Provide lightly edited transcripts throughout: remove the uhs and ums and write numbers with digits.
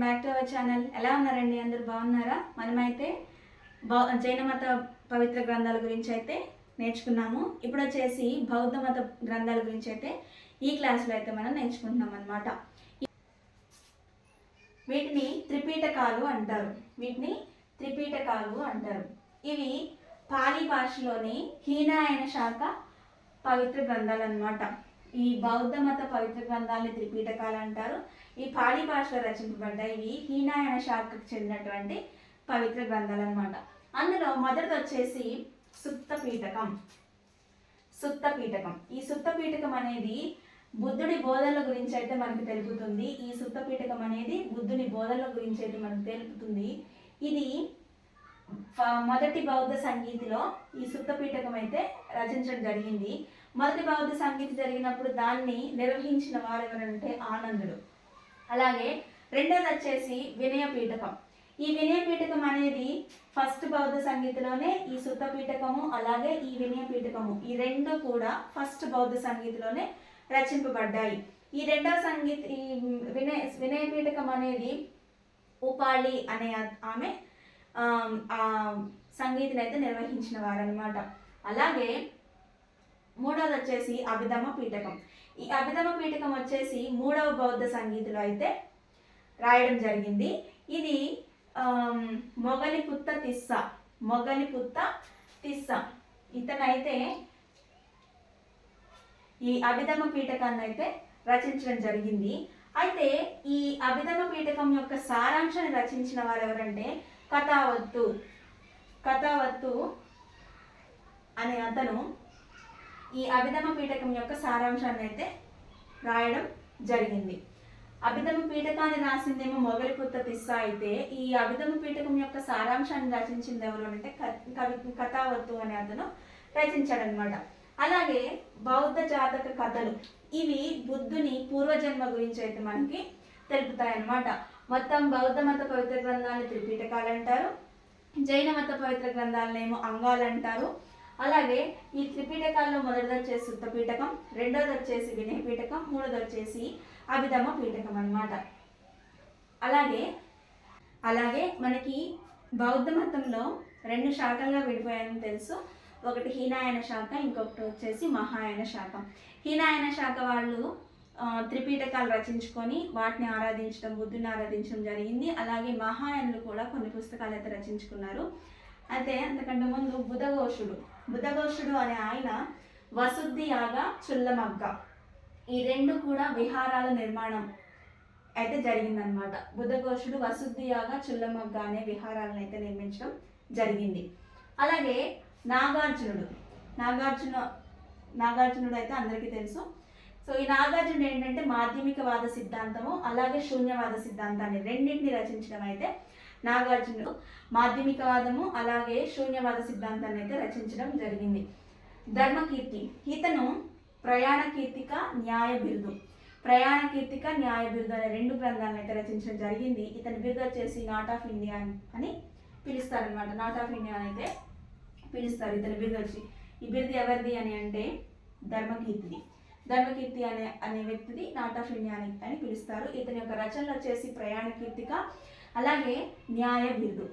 Back to our channel. ఎలా ఉన్నారండి? అందరూ బాగున్నారా? మనమైతే జైన మత పవిత్ర గ్రంథాల గురించి అయితే నేర్చుకున్నాము. ఇప్పుడు వచ్చేసి బౌద్ధ మత గ్రంథాల గురించి అయితే ఈ క్లాస్లో అయితే మనం నేర్చుకుంటున్నాం అన్నమాట. వీటిని త్రిపీటకాలు అంటారు. ఇవి పాలీ భాషలోని హీనాయన శాఖ పవిత్ర గ్రంథాలు అన్నమాట. ఈ బౌద్ధ మత పవిత్ర గ్రంథాలని త్రిపీటకాలు అంటారు. ఈ పాలీ భాషలో రచింపబడ్డాయి. ఇవి హీనాయన శాఖకు చెందినటువంటి పవిత్ర గ్రంథాలు అన్నమాట. అందులో మొదటిది వచ్చేసి సుత్త పీఠకం. ఈ సుత్త పీఠకం అనేది బుద్ధుడి బోధనల గురించి అయితే మనకు తెలుపుతుంది. ఈ సుత్త పీఠకం అనేది బుద్ధుని బోధనల గురించి అయితే మనకు తెలుపుతుంది. ఇది మొదటి బౌద్ధ సంగీతిలో ఈ సుత్త పీఠకం అయితే రచించడం జరిగింది. మొదటి బౌద్ధ సంగీతి జరిగినప్పుడు దాన్ని నిర్వహించిన వారు ఎవరంటే ఆనందుడు. అలాగే రెండోది వచ్చేసి వినయ పీఠకం. ఈ వినయ పీఠకం అనేది ఫస్ట్ బౌద్ధ సంగీతిలోనే ఈ సుత్త పీఠకము అలాగే ఈ వినయ పీఠకము ఈ రెండు కూడా ఫస్ట్ బౌద్ధ సంగీతిలోనే రచింపబడ్డాయి. ఈ రెండవ ఈ వినయ పీఠకం అనేది ఉపాళి అనే ఆమె ఆ సంగీతిని అయితే నిర్వహించిన వారనమాట. అలాగే మూడవది వచ్చేసి అభిధమ పీఠకం. ఈ అభిధమ పీఠకం వచ్చేసి మూడవ బౌద్ధ సంగీతిలో అయితే రాయడం జరిగింది. ఇది మొగలిపుత్త తిస్స ఇతనైతే ఈ అభిధమ పీఠకాన్ని అయితే రచించడం జరిగింది. అయితే ఈ అభిధమ పీఠకం యొక్క సారాంశాన్ని రచించిన వారు ఎవరంటే కథావత్తు అనే అతను ఈ అభిధమ పీఠకం యొక్క సారాంశాన్ని అయితే రాయడం జరిగింది. అభిధమ పీఠకాన్ని రాసిందేమో మొగలిపుత్త తిస్స అయితే ఈ అభిధమ పీఠకం యొక్క సారాంశాన్ని రచించింది ఎవరు అంటే కథావత్తు అనే అతను రచించాడనమాట. అలాగే బౌద్ధ జాతక కథలు ఇవి బుద్ధుని పూర్వజన్మ గురించి అయితే మనకి తెలుపుతాయన్నమాట. మొత్తం బౌద్ధ మత పవిత్ర గ్రంథాలను త్రిపీఠకాలు అంటారు. జైన మత పవిత్ర గ్రంథాలనేమో అంగాలు అంటారు. అలాగే ఈ త్రిపీఠకాల్లో మొదటిది వచ్చేసి సుత్త పీఠకం, రెండోది వచ్చేసి వినయ పీఠకం, మూడోది వచ్చేసి అభిధమ పీఠకం అన్నమాట. అలాగే మనకి బౌద్ధ మతంలో రెండు శాఖలుగా విడిపోయాయని తెలుసు. ఒకటి హీనాయన శాఖ, ఇంకొకటి వచ్చేసి మహాయాన శాఖ. హీనాయన శాఖ వాళ్ళు త్రిపీఠకాలు రచించుకొని వాటిని ఆరాధించడం, బుద్ధుని ఆరాధించడం జరిగింది. అలాగే మహాయానులు కూడా కొన్ని పుస్తకాలు అయితే రచించుకున్నారు. అయితే అంతకంటే ముందు బుధఘోషుడు అనే ఆయన వసుద్ధి యాగ చుల్లమగ్గ ఈ రెండు కూడా విహారాల నిర్మాణం అయితే జరిగిందనమాట. బుధఘోషుడు వసుద్ధి యాగ చుల్లమగ్గ అనే విహారాలను అయితే నిర్మించడం జరిగింది. అలాగే నాగార్జునుడు అయితే అందరికీ తెలుసు. సో ఈ నాగార్జునుడు ఏంటంటే మాధ్యమికవాద సిద్ధాంతము అలాగే శూన్యవాద సిద్ధాంతాన్ని రెండింటిని రచించడం అయితే నాగార్జునుడు మాధ్యమికవాదము అలాగే శూన్యవాద సిద్ధాంతాన్ని అయితే రచించడం జరిగింది. ధర్మకీర్తి ఇతను ప్రయాణ కీర్తిక న్యాయ బిరుదు అనే రెండు గ్రంథాలను అయితే రచించడం జరిగింది. ఇతని బిరుదు వచ్చేసి నాట్ ఆఫ్ ఇండియా అని పిలుస్తారనమాట. నాట్ ఆఫ్ ఇండియా అని అయితే పిలుస్తారు ఇతని బిరుదు వచ్చి. ఈ బిరుదు ఎవరిది అని అంటే ధర్మకీర్తి అనే వ్యక్తిది నాట్ ఆఫ్ ఇండియా అని పిలుస్తారు. ఇతని యొక్క రచనలు వచ్చేసి ప్రయాణ కీర్తిక అలాగే న్యాయ బిరుదు.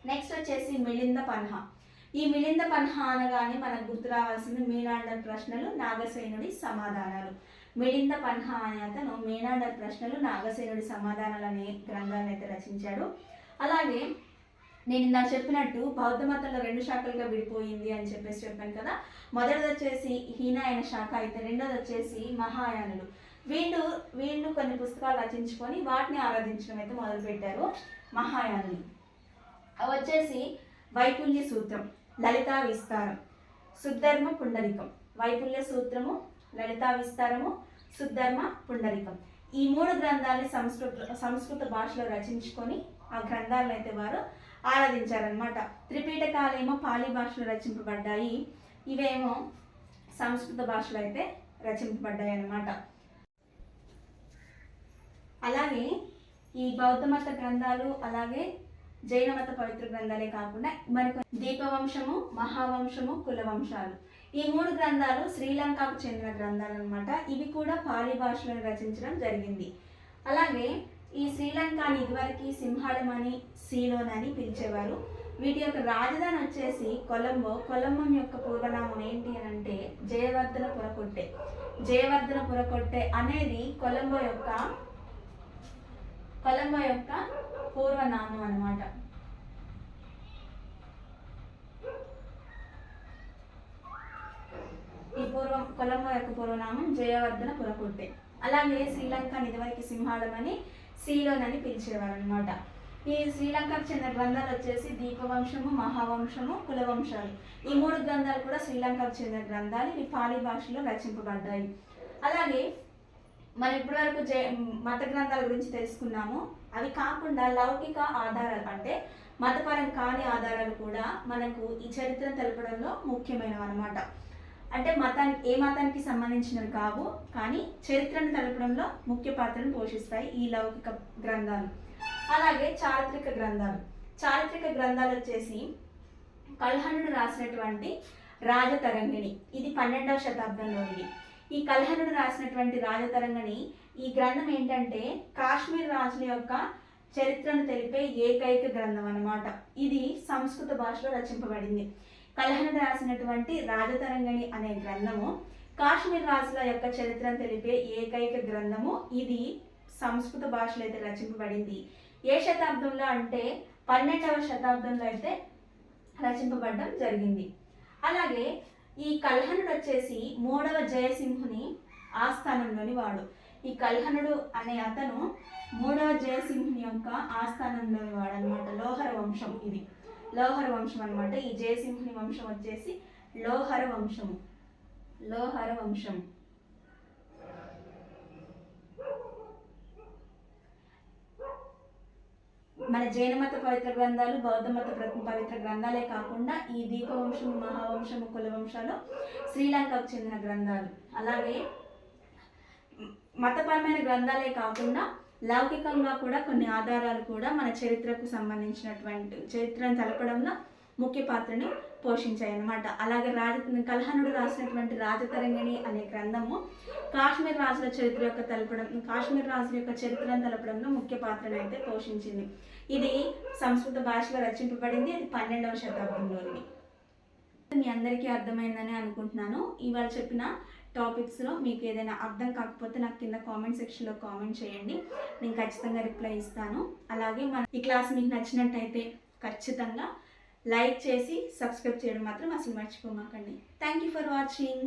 నెక్స్ట్ వచ్చేసి మిలింద పన్హా. ఈ మిలింద పన్హా అనగానే మనకు గుర్తు రావాల్సింది మీనాండర్ ప్రశ్నలు నాగసేనుడి సమాధానాలు. మిలింద పన్హా అనే అతను మీనాండర్ ప్రశ్నలు నాగసేనుడి సమాధానాలు అనే గ్రంథాన్ని అయితే రచించాడు. అలాగే నేను ఇందాక చెప్పినట్టు బౌద్ధ మతంలో రెండు శాఖలుగా విడిపోయింది అని చెప్పాను కదా. మొదటిది వచ్చేసి హీనాయన శాఖ అయితే రెండోది వచ్చేసి మహాయానులు. వీళ్ళు కొన్ని పుస్తకాలు రచించుకొని వాటిని ఆరాధించడం అయితే మొదలుపెట్టారు మహాయానులు. అవి వచ్చేసి వైపుల్య సూత్రం, లలితా విస్తారం, సుద్ధర్మ పుండరికం. వైపుల్య సూత్రము, లలితా విస్తారము, సుద్ధర్మ పుండరికం ఈ మూడు గ్రంథాలని సంస్కృత భాషలో రచించుకొని ఆ గ్రంథాలను అయితే వారు ఆరాధించారనమాట. త్రిపీఠకాలేమో పాలీ భాషలో రచింపబడ్డాయి, ఇవేమో సంస్కృత భాషలో అయితే రచింపబడ్డాయి అన్నమాట. అలాగే ఈ బౌద్ధ మత గ్రంథాలు అలాగే జైన మత పవిత్ర గ్రంథాలే కాకుండా మరికొన్ని దీపవంశము, మహావంశము, కులవంశాలు ఈ మూడు గ్రంథాలు శ్రీలంకకు చెందిన గ్రంథాలు అన్నమాట. ఇవి కూడా పాలీ భాషలో రచించడం జరిగింది. అలాగే ఈ శ్రీలంకని ఇదివరకు సింహాళమని, సీలోన్ అని పిలిచేవారు. వీటి యొక్క రాజధాని వచ్చేసి కొలంబో. కొలంబం యొక్క పూర్వనామం ఏంటి అని అంటే జయవర్ధన పురకొట్టె. జయవర్ధన పురకొట్టె అనేది కొలంబో యొక్క పూర్వనామం అన్నమాట. కొలంబో యొక్క పూర్వనామం జయవర్ధన పురకొట్టె. అలాగే శ్రీలంకని ఇదివరకు సింహాళమని, సీలోన్ అని పిలిచేవారు అనమాట. ఈ శ్రీలంకకు చెందిన గ్రంథాలు వచ్చేసి దీపవంశము, మహావంశము, కులవంశాలు. ఈ 3 గ్రంథాలు కూడా శ్రీలంకకు చెందిన గ్రంథాలు. ఇవి పాలీ భాషలో రచింపబడ్డాయి. అలాగే మనం ఇప్పటివరకు మత గ్రంథాల గురించి తెలుసుకున్నాము. అవి కాకుండా లౌకిక ఆధారాలు అంటే మతపరం కాని ఆధారాలు కూడా మనకు ఈ చరిత్రను తెలపడంలో ముఖ్యమైనవి అన్నమాట. అంటే ఏ మతానికి సంబంధించినవి కావు, కానీ చరిత్రను తెలపడంలో ముఖ్య పాత్రను పోషిస్తాయి ఈ లౌకిక గ్రంథాలు. అలాగే చారిత్రక గ్రంథాలు వచ్చేసి కల్హణుడు రాసినటువంటి రాజతరంగిణి. ఇది 12వ శతాబ్దంలోనిది. ఈ కల్హణుడు రాసినటువంటి రాజతరంగిణి ఈ గ్రంథం ఏంటంటే కాశ్మీర్ రాజుల యొక్క చరిత్రను తెలిపే ఏకైక గ్రంథం అన్నమాట. ఇది సంస్కృత భాషలో రచింపబడింది. కల్హణుడు రాసినటువంటి రాజతరంగిణి అనే గ్రంథము కాశ్మీర్ రాజుల యొక్క చరిత్రను తెలిపే ఏకైక గ్రంథము. ఇది సంస్కృత భాషలో అయితే రచింపబడింది. ఏ శతాబ్దంలో అంటే 12వ శతాబ్దంలో అయితే రచింపబడడం జరిగింది. అలాగే ఈ కల్హణుడు వచ్చేసి 3వ జయసింహుని ఆస్థానంలోని వాడు. ఈ కల్హణుడు అనే అతను 3వ జయసింహుని యొక్క ఆస్థానంలోని వాడు అనమాట. లోహర వంశం, ఇది లోహర వంశం అనమాట. ఈ జయసింహుని వంశం వచ్చేసి లోహర వంశం. మన జైన మత పవిత్ర గ్రంథాలు, బౌద్ధ మత పవిత్ర గ్రంథాలే కాకుండా ఈ దీపవంశము, మహావంశము, కులవంశాలు శ్రీలంకకు చెందిన గ్రంథాలు. అలాగే మతపరమైన గ్రంథాలే కాకుండా లౌకికంగా కూడా కొన్ని ఆధారాలు కూడా మన చరిత్రకు సంబంధించినటువంటి చరిత్రను తెలపడంలో ముఖ్య పాత్రని పోషించాయి అన్నమాట. అలాగే కల్హణుడు రాసినటువంటి రాజతరంగిణి అనే గ్రంథము కాశ్మీర్ రాజుల యొక్క చరిత్రను తెలపడంలో ముఖ్య పాత్రను అయితే పోషించింది. ఇది సంస్కృత భాషలో రచింపబడింది. ఇది 12వ శతాబ్దంలోనిది. మీ అందరికీ అర్థమైందని అనుకుంటున్నాను. ఇవాళ చెప్పిన టాపిక్స్లో మీకు ఏదైనా అర్థం కాకపోతే నాకు కింద కామెంట్ సెక్షన్లో కామెంట్ చేయండి. నేను ఖచ్చితంగా రిప్లై ఇస్తాను. అలాగే ఈ క్లాస్ మీకు నచ్చినట్టయితే ఖచ్చితంగా లైక్ చేసి సబ్స్క్రైబ్ చేయడం మాత్రం అసలు మర్చిపోమాకండి. Thank you for watching.